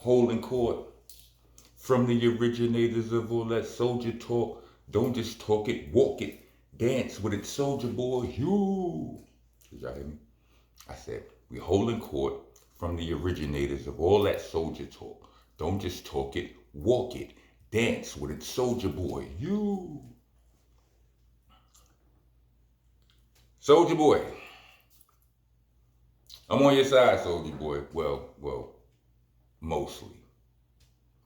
holding court from the originators of all that Soulja talk. Don't just talk it, walk it, dance with it, Soulja boy. You. Did y'all hear me? I said, we holding court from the originators of all that Soulja talk. Don't just talk it, walk it, dance with it, Soulja boy. You. Soulja boy. I'm on your side, Soulja boy. Well, mostly.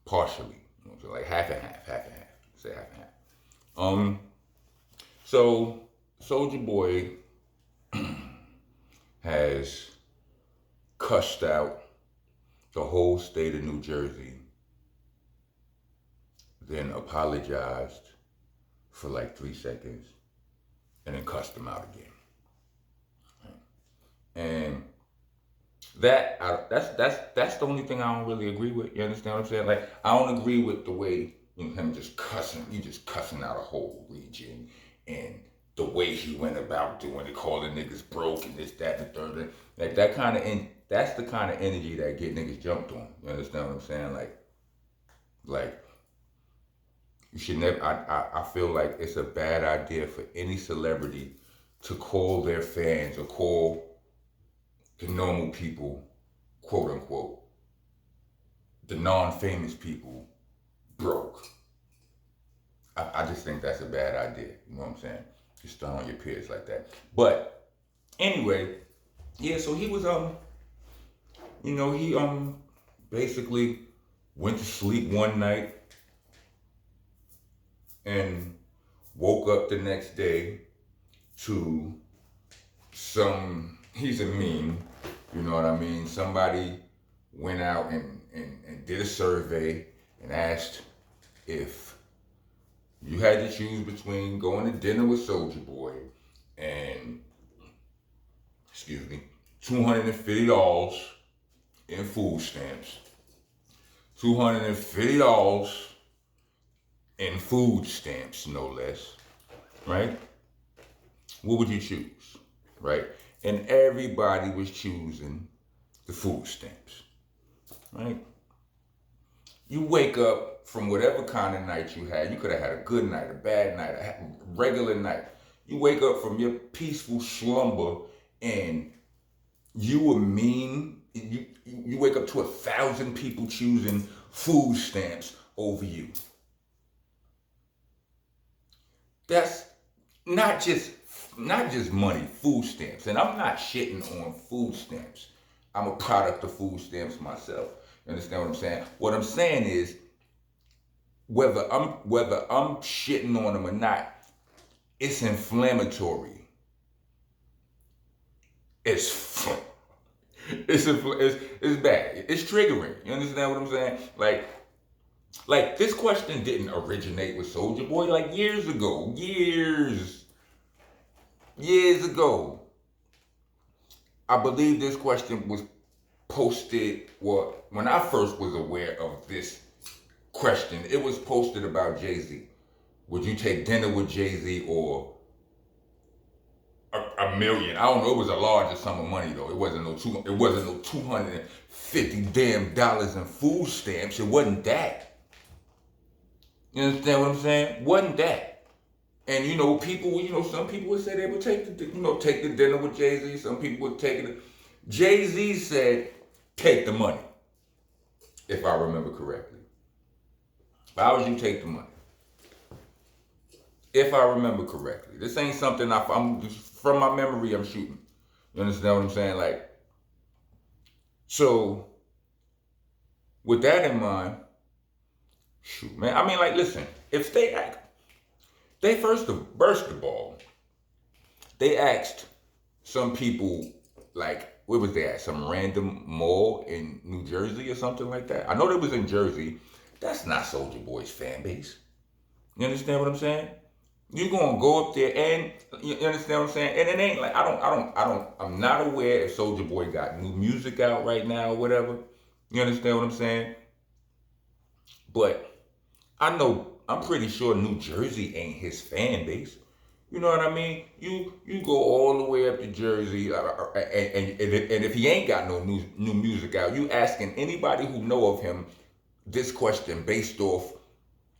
Partially. You know, so like half and half. Say half and half. So Soulja boy has cussed out the whole state of New Jersey, then apologized for like 3 seconds, and then cussed them out again. And that's the only thing I don't really agree with. You understand what I'm saying? Like, I don't agree with the way, you know, him just cussing. You just cussing out a whole region, and the way he went about doing it, calling niggas broke and this, that, and the third. Like that kind of, that's the kind of energy that get niggas jumped on. You understand what I'm saying? Like you should never. I feel like it's a bad idea for any celebrity to call their fans or call the normal people, quote unquote, the non-famous people, broke. I just think that's a bad idea. You know what I'm saying? Just stun on your peers like that. But anyway, yeah. So he was he basically went to sleep one night and woke up the next day to some. He's a meme. You know what I mean? Somebody went out and did a survey and asked if you had to choose between going to dinner with Soulja Boy and, $250 in food stamps, $250 in food stamps, no less, right? What would you choose, right? And everybody was choosing the food stamps, right? You wake up from whatever kind of night you had. You could have had a good night, a bad night, a regular night. You wake up from your peaceful slumber and you were mean. You wake up to 1,000 people choosing food stamps over you. That's not just money, food stamps. And I'm not shitting on food stamps. I'm a product of food stamps myself. You understand what I'm saying? What I'm saying is, whether I'm shitting on them or not, it's inflammatory. It's bad. It's triggering. You understand what I'm saying? Like this question didn't originate with Soulja Boy like years ago. Years ago. I believe this question was posted, well, when I first was aware of this question, it was posted about Jay-Z. Would you take dinner with Jay-Z or a million? I don't know. It was a larger sum of money though. It wasn't no $250 damn dollars in food stamps. It wasn't that. You understand what I'm saying? Wasn't that. And some people would say they would take the dinner with Jay-Z. Some people would take it. Jay-Z said, take the money, if I remember correctly. If I was you, take the money. If I remember correctly. This ain't something I'm just, from my memory, I'm shooting. You understand what I'm saying? Like, so, with that in mind, shoot, man. I mean, like, listen, if they first burst the ball, they asked some people, like, where was they at? Some random mall in New Jersey or something like that. I know they was in Jersey. That's not Soulja Boy's fan base. You understand what I'm saying? You're gonna go up there and you understand what I'm saying? And it ain't like I'm not aware if Soulja Boy got new music out right now or whatever. You understand what I'm saying? But I'm pretty sure New Jersey ain't his fan base. You know what I mean? You go all the way up to Jersey, and if he ain't got no new music out, you asking anybody who know of him this question based off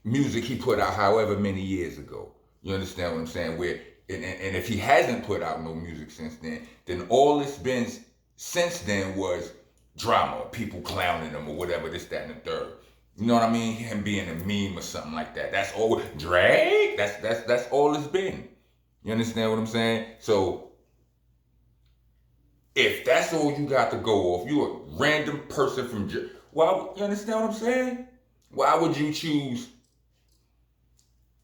music he put out however many years ago. You understand what I'm saying? Where and if he hasn't put out no music since then all it's been since then was drama, people clowning him or whatever, this, that, and the third. You know what I mean? Him being a meme or something like that. That's all. Drake. That's all it's been. You understand what I'm saying? So if that's all you got to go off, you a random person from why? You understand what I'm saying? Why would you choose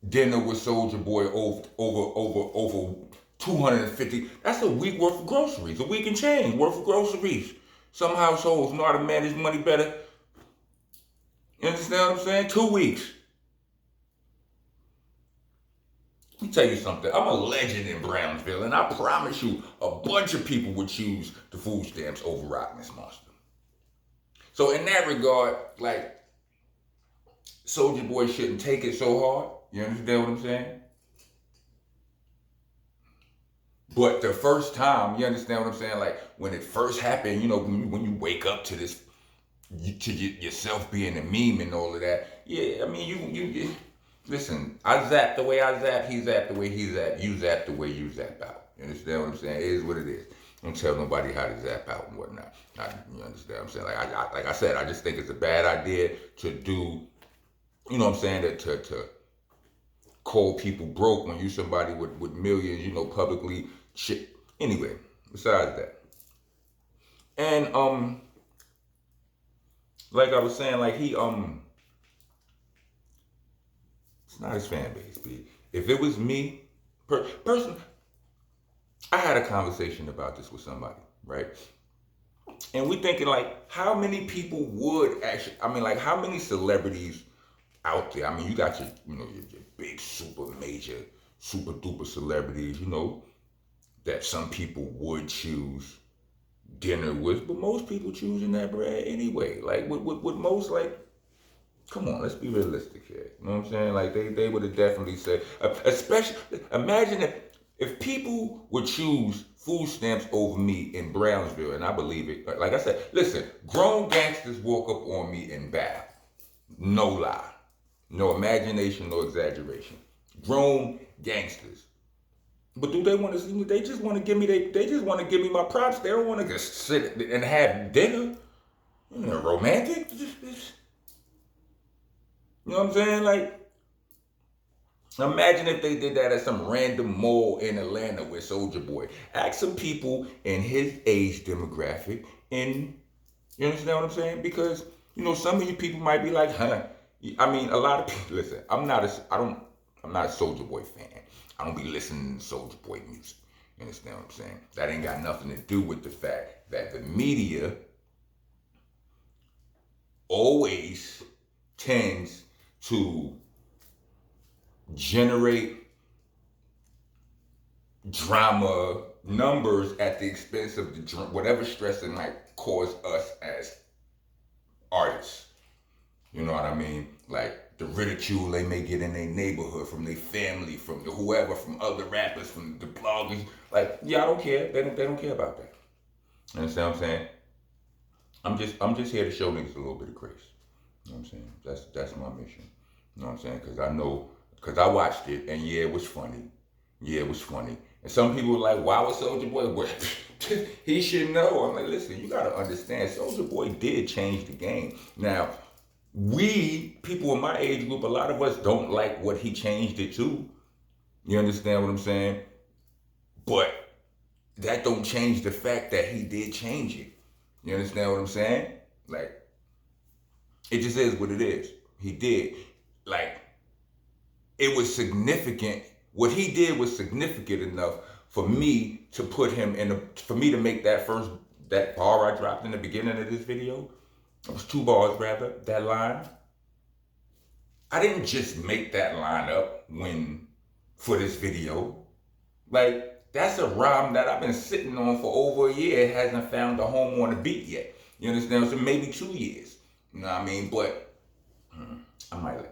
dinner with Soulja Boy over 250? That's a week worth of groceries, a week and change worth of groceries. Some households know how to manage money better. You understand what I'm saying? 2 weeks. Let me tell you something. I'm a legend in Brownsville, and I promise you, a bunch of people would choose the food stamps over Rockness Monster. So in that regard, like, Soulja Boy shouldn't take it so hard. You understand what I'm saying? But the first time, you understand what I'm saying? Like, when it first happened, you know, when you wake up to this, to yourself being a meme and all of that, yeah, I mean, you listen, I zap the way I zap, he zap the way he zap, you zap the way you zap out. You understand what I'm saying? It is what it is. Don't tell nobody how to zap out and whatnot. You understand what I'm saying? Like I said, I just think it's a bad idea to do, you know what I'm saying, to call people broke when you somebody with millions, you know, publicly shit. Anyway, besides that. And like I was saying, like it's not his fan base, B. If it was me, person, I had a conversation about this with somebody, right? And we thinking like, how many people would actually? I mean, like, how many celebrities out there? I mean, you got your big, super major, super duper celebrities, you know, that some people would choose dinner with, but most people choosing that bread anyway. Like, with most, like, come on, let's be realistic here. You know what I'm saying? Like, they would have definitely said, especially, imagine if people would choose food stamps over me in Brownsville, and I believe it. Like I said, listen, grown gangsters walk up on me and bow. No lie. No imagination, no exaggeration. Grown gangsters. But do they want to see me? They just want to give me they just want to give me my props. They don't want to just sit and have dinner. You know, romantic. You know what I'm saying? Like, imagine if they did that at some random mall in Atlanta with Soulja Boy. Ask some people in his age demographic, and you understand what I'm saying? Because, you know, some of you people might be like, huh. I mean, a lot of people. Listen, I'm not a Soulja Boy fan. I don't be listening to Soulja Boy music. You understand what I'm saying? That ain't got nothing to do with the fact that the media always tends to generate drama numbers at the expense of whatever stress it might cause us as artists. You know what I mean? Like the ridicule they may get in their neighborhood, from their family, from whoever, from other rappers, from the bloggers. Like, yeah, I don't care. They don't care about that. You understand what I'm saying? I'm just here to show niggas a little bit of grace. You know what I'm saying? That's my mission. You know what I'm saying? Because I watched it, and yeah, it was funny. Yeah, it was funny. And some people were like, why was Soulja Boy? Well, he should know. I'm like, listen, you got to understand, Soulja Boy did change the game. Now, people in my age group, a lot of us don't like what he changed it to. You understand what I'm saying? But that don't change the fact that he did change it. You understand what I'm saying? Like, it just is what it is. He did. Like, it was significant. What he did was significant enough for me to put him for me to make that bar I dropped in the beginning of this video. It was 2 bars rather, that line. I didn't just make that line up for this video. Like, that's a rhyme that I've been sitting on for over a year. It hasn't found a home on the beat yet. You understand? So maybe 2 years. You know what I mean? But I might let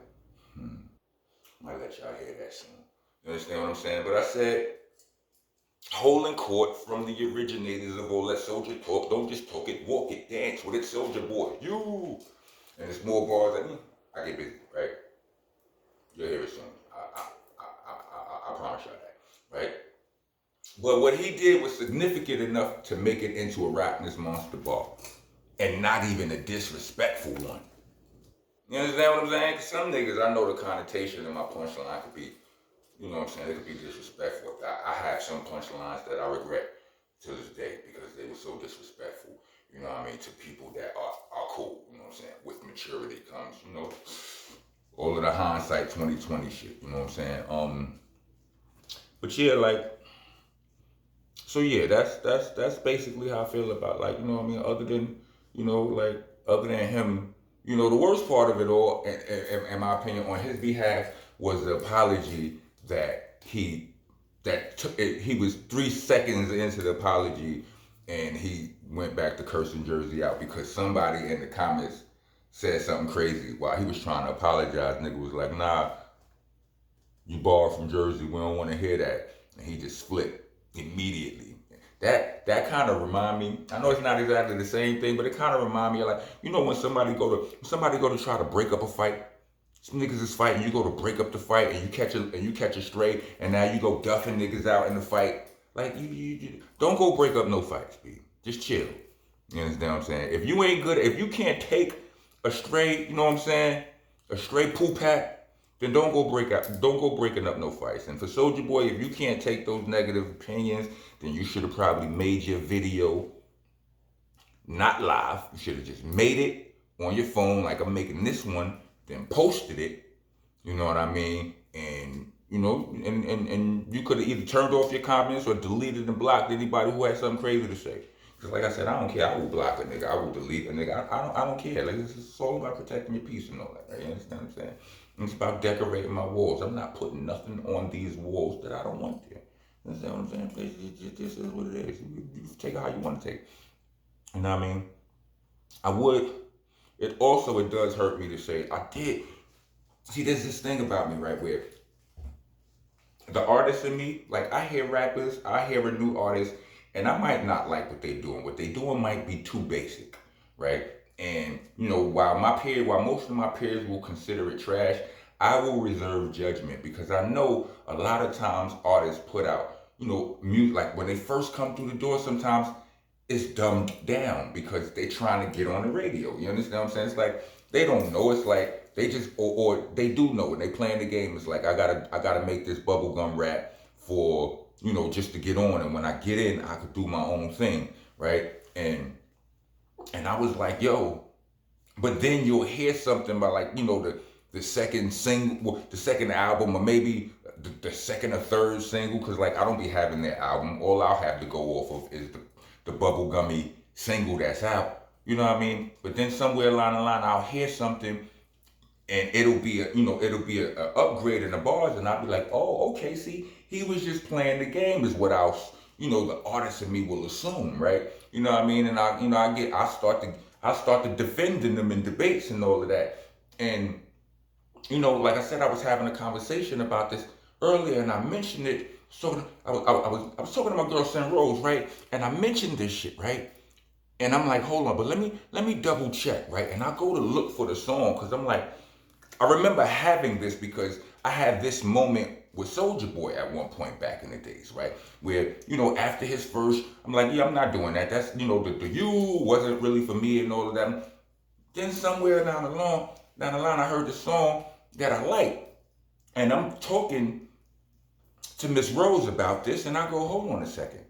y'all hear that soon. You understand what I'm saying? But I said, holding court from the originators of all that Soulja talk. Don't just talk it, walk it, dance with it, Soulja boy. You. And it's more bars that I get busy, right? You'll hear it soon. I promise y'all that, right? But what he did was significant enough to make it into a Rockness monster bar, and not even a disrespectful one. You understand what I'm saying? Because some niggas, I know the connotation in my punchline could be, you know what I'm saying, it could be disrespectful. I have some punchlines that I regret to this day because they were so disrespectful, you know what I mean, to people that are cool, you know what I'm saying? With maturity comes, you know, all of the hindsight 2020 shit, you know what I'm saying? But yeah, like, so yeah, that's basically how I feel about, like, you know what I mean, other than, you know, like, other than him, you know, the worst part of it all, in my opinion, on his behalf, was the apology that he was 3 seconds into the apology, and he went back to cursing Jersey out because somebody in the comments said something crazy while he was trying to apologize. Nigga was like, nah, you borrowed from Jersey, we don't want to hear that. And he just flipped immediately. That kind of remind me. I know it's not exactly the same thing, but it kind of remind me of, like, you know, when somebody go to try to break up a fight. Some niggas is fighting, you go to break up the fight, and you catch a stray, and now you go duffing niggas out in the fight. Like, you don't go break up no fights, B. Just chill. You understand what I'm saying? If you ain't good, if you can't take a stray, you know what I'm saying, a stray poo pack, then don't go breaking up no fights. And for Soulja Boy, if you can't take those negative opinions, then you should have probably made your video not live. You should have just made it on your phone like I'm making this one, then posted it. You know what I mean? And you know, and you could have either turned off your comments or deleted and blocked anybody who had something crazy to say. Because like I said, I don't care. I will block a nigga. I will delete a nigga. I don't care. Like, it's all about protecting your peace and all that. Right? You understand what I'm saying? And it's about decorating my walls. I'm not putting nothing on these walls that I don't want there. You understand what I'm saying? This is what it is. You take it how you want to take it. You know what I mean? I would. It does hurt me to say I did. See, there's this thing about me, right, where the artist in me, like, I hear rappers, I hear a new artist, and I might not like what they're doing. What they're doing might be too basic, right? And, you know, while most of my peers will consider it trash, I will reserve judgment because I know a lot of times artists put out, you know, music, like when they first come through the door, sometimes it's dumbed down because they're trying to get on the radio. You understand what I'm saying? It's like they don't know. It's like they just or they do know and they playing the game. It's like I gotta make this bubblegum rap for, you know, just to get on, and when I get in, I could do my own thing, right? And I was like, yo, but then you'll hear something by, like, you know, the second single, the second album, or maybe the second or third single, because, like, I don't be having their album. All I'll have to go off of is the bubblegummy single that's out. You know what I mean? But then somewhere along the line, I'll hear something, and it'll be a upgrade in the bars, and I'll be like, oh, okay, see, he was just playing the game, is what the artist in me will assume, right? You know what I mean? And I start to defending them in debates and all of that. And, you know, like I said, I was having a conversation about this earlier, and I mentioned it. So I was talking to my girl Sen Rose, right? And I mentioned this shit, right? And I'm like, hold on, but let me double check, right? And I go to look for the song because I'm like, I remember having this because I had this moment with Soulja Boy at one point back in the days, right? Where, you know, after his verse, I'm like, yeah, I'm not doing that. That's, you know, the you wasn't really for me and all of that. Then somewhere down the line, I heard the song that I like. And I'm talking to Miss Rose about this, and I go, hold on a second.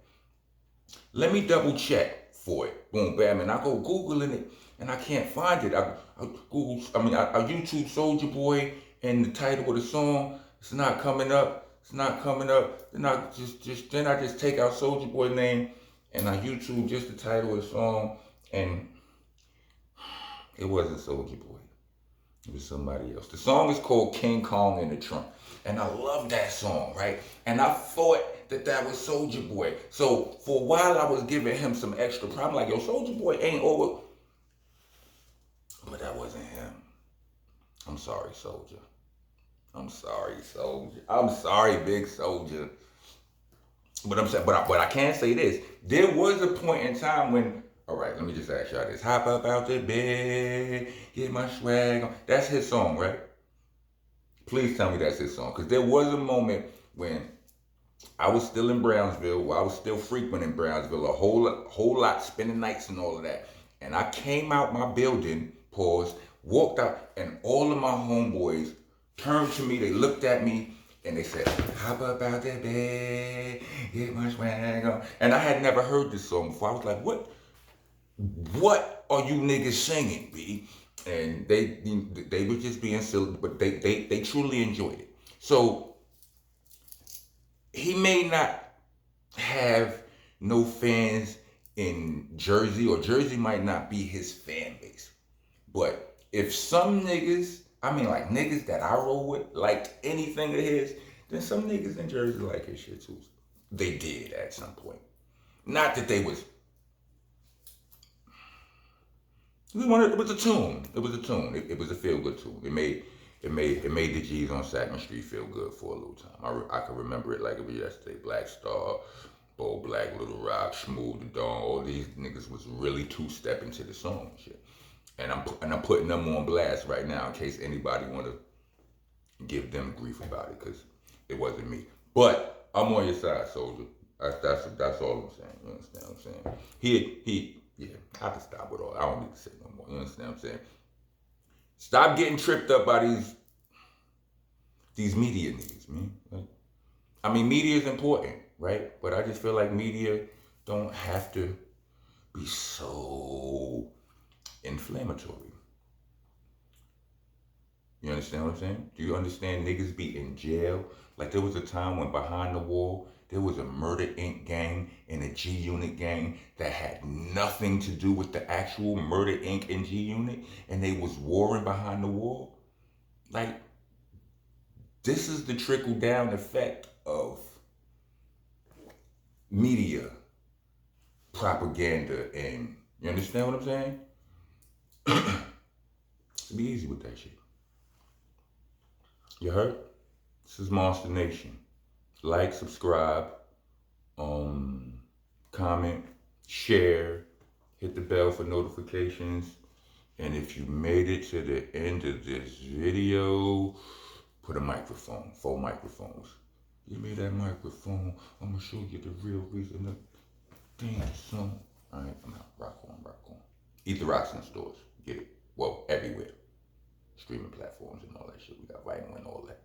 Let me double check for it. Boom, bam, and I go Googling it, and I can't find it. I YouTube Soulja Boy, and the title of the song, it's not coming up. Then I just take out Soulja Boy name, and I YouTube just the title of the song, and it wasn't Soulja Boy. It was somebody else. The song is called King Kong in the Trunk. And I love that song, right? And I thought that was Soulja Boy. So for a while I was giving him some extra problem. Like, yo, Soulja Boy ain't over. But that wasn't him. I'm sorry, Soulja. I'm sorry, Soulja. I'm sorry, Big Soulja. But I'm saying, but I can say this. There was a point in time when, all right, let me just ask y'all this. Hop up out the bed, get my swag on. That's his song, right? Please tell me that's his song. Because there was a moment when I was still in Brownsville, where I was still frequenting Brownsville whole lot, spending nights and all of that. And I came out my building, paused, walked out, and all of my homeboys turned to me, they looked at me, and they said, hop up out that bed, get my swag on. And I had never heard this song before. I was like, what are you niggas singing, B? And they were just being silly, but they truly enjoyed it. So he may not have no fans in Jersey, or Jersey might not be his fan base. But if some niggas, I mean like niggas that I roll with, liked anything of his, then some niggas in Jersey like his shit too. They did at some point. Not that they was. It was a tune. It was a tune. It was a feel good tune. It made the G's on Sackman Street feel good for a little time. I can remember it like it was yesterday. Black Star, Bo Black, Little Rock, Smooth the Dawn. All these niggas was really two-stepping to the song and shit. And I'm putting them on blast right now in case anybody want to give them grief about it, because it wasn't me. But I'm on your side, Soulja. That's all I'm saying. You understand what I'm saying? Yeah, I can stop with all. I don't need to say no more. You understand what I'm saying? Stop getting tripped up by these media niggas, man. Like, I mean, media is important, right? But I just feel like media don't have to be so inflammatory. You understand what I'm saying? Do you understand niggas be in jail? Like there was a time when behind the wall, there was a Murder Inc. gang and a G Unit gang that had nothing to do with the actual Murder Inc. and G Unit, and they was warring behind the wall. Like, this is the trickle down effect of media propaganda, and you understand what I'm saying? Be easy with that shit. You heard? This is Monster Nation. Like, subscribe, comment, share, hit the bell for notifications. And if you made it to the end of this video, put a microphone, 4 microphones. Give me that microphone. I'm gonna show you the real reason to dance the song. Alright, I'm out. Rock on, rock on. Eat the rocks in the stores. Get it. Well, everywhere. Streaming platforms and all that shit. We got Right and all that.